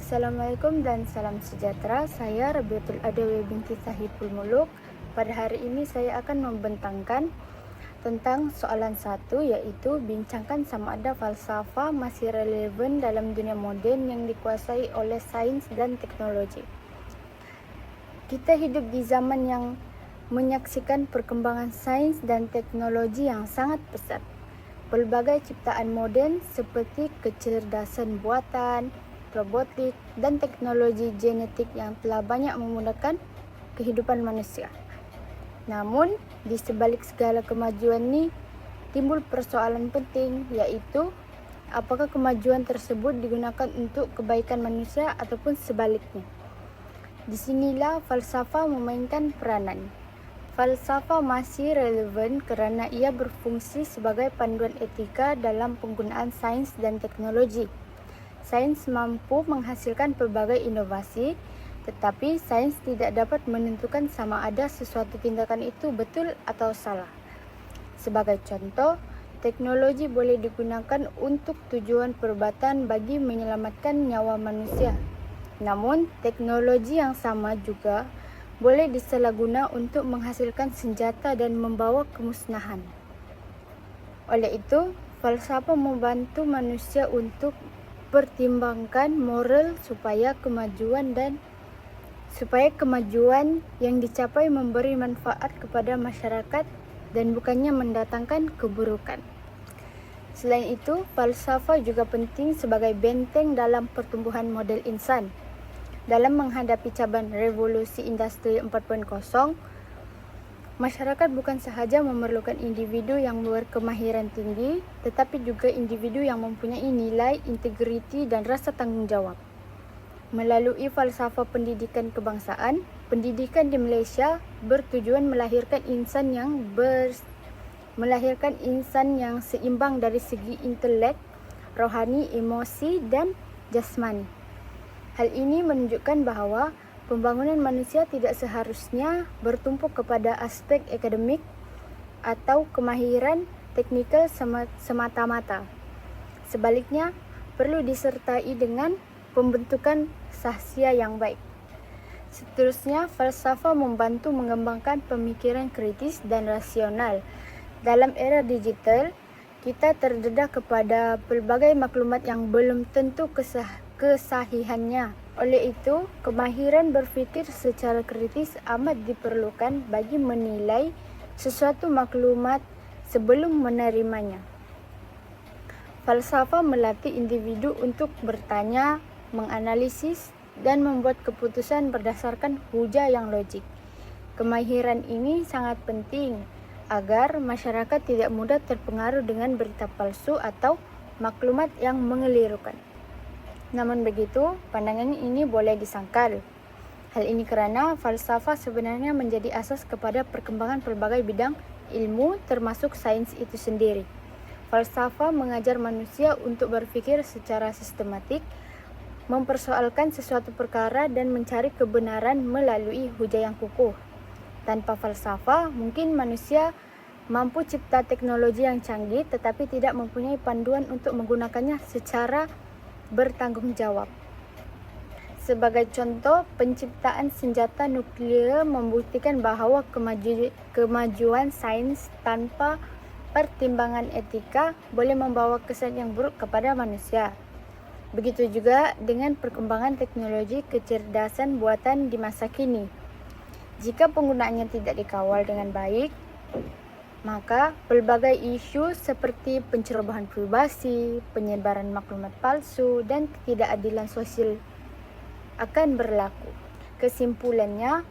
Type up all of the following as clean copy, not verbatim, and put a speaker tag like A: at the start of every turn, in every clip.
A: Assalamualaikum dan salam sejahtera. Saya Rabiatul Adawi binti Sahibul Muluk. Pada hari ini saya akan membentangkan tentang soalan 1, yaitu bincangkan sama ada falsafah masih relevan dalam dunia moden yang dikuasai oleh sains dan teknologi. Kita hidup di zaman yang menyaksikan perkembangan sains dan teknologi yang sangat pesat. Pelbagai ciptaan moden seperti kecerdasan buatan, robotik, dan teknologi genetik yang telah banyak memudahkan kehidupan manusia. Namun, di sebalik segala kemajuan ini, timbul persoalan penting, yaitu apakah kemajuan tersebut digunakan untuk kebaikan manusia ataupun sebaliknya. Disinilah falsafah memainkan peranan. Falsafah masih relevan kerana ia berfungsi sebagai panduan etika dalam penggunaan sains dan teknologi. Sains mampu menghasilkan pelbagai inovasi, tetapi sains tidak dapat menentukan sama ada sesuatu tindakan itu betul atau salah. Sebagai contoh, teknologi boleh digunakan untuk tujuan perubatan bagi menyelamatkan nyawa manusia. Namun, teknologi yang sama juga boleh disalahguna untuk menghasilkan senjata dan membawa kemusnahan. Oleh itu, falsafah membantu manusia untuk pertimbangkan moral supaya kemajuan yang dicapai memberi manfaat kepada masyarakat dan bukannya mendatangkan keburukan. Selain itu, falsafah juga penting sebagai benteng dalam pertumbuhan model insan. Dalam menghadapi cabaran revolusi industri 4.0, masyarakat bukan sahaja memerlukan individu yang berkemahiran tinggi, tetapi juga individu yang mempunyai nilai, integriti dan rasa tanggungjawab. Melalui falsafah pendidikan kebangsaan, pendidikan di Malaysia bertujuan melahirkan insan yang seimbang dari segi intelek, rohani, emosi dan jasmani. Hal ini menunjukkan bahawa pembangunan manusia tidak seharusnya bertumpu kepada aspek akademik atau kemahiran teknikal semata-mata. Sebaliknya, perlu disertai dengan pembentukan sahsia yang baik. Seterusnya, falsafah membantu mengembangkan pemikiran kritis dan rasional. Dalam era digital, kita terdedah kepada pelbagai maklumat yang belum tentu kesahihannya. Oleh itu, kemahiran berfikir secara kritis amat diperlukan bagi menilai sesuatu maklumat sebelum menerimanya. Falsafah melatih individu untuk bertanya, menganalisis, dan membuat keputusan berdasarkan hujah yang logik. Kemahiran ini sangat penting agar masyarakat tidak mudah terpengaruh dengan berita palsu atau maklumat yang mengelirukan. Namun begitu, pandangan ini boleh disangkal. Hal ini kerana falsafah sebenarnya menjadi asas kepada perkembangan pelbagai bidang ilmu termasuk sains itu sendiri. Falsafah mengajar manusia untuk berfikir secara sistematik, mempersoalkan sesuatu perkara dan mencari kebenaran melalui hujah yang kukuh. Tanpa falsafah, mungkin manusia mampu cipta teknologi yang canggih tetapi tidak mempunyai panduan untuk menggunakannya secara bertanggungjawab. Sebagai contoh, penciptaan senjata nuklear membuktikan bahawa kemajuan sains tanpa pertimbangan etika boleh membawa kesan yang buruk kepada manusia. Begitu juga dengan perkembangan teknologi kecerdasan buatan di masa kini. Jika penggunaannya tidak dikawal dengan baik, maka pelbagai isu seperti pencerobohan privasi, penyebaran maklumat palsu, dan ketidakadilan sosial akan berlaku. Kesimpulannya,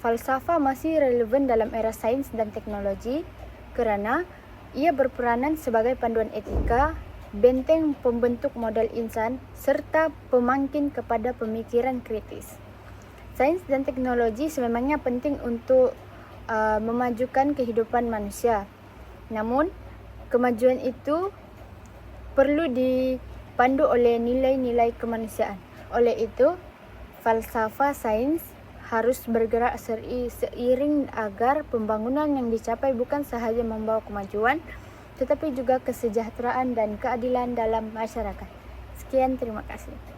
A: falsafah masih relevan dalam era sains dan teknologi kerana ia berperanan sebagai panduan etika, benteng pembentuk model insan, serta pemangkin kepada pemikiran kritis. Sains dan teknologi sememangnya penting untuk memajukan kehidupan manusia. Namun, kemajuan itu perlu dipandu oleh nilai-nilai kemanusiaan. Oleh itu, falsafah sains harus bergerak seiring agar pembangunan yang dicapai bukan sahaja membawa kemajuan, tetapi juga kesejahteraan dan keadilan dalam masyarakat. Sekian, terima kasih.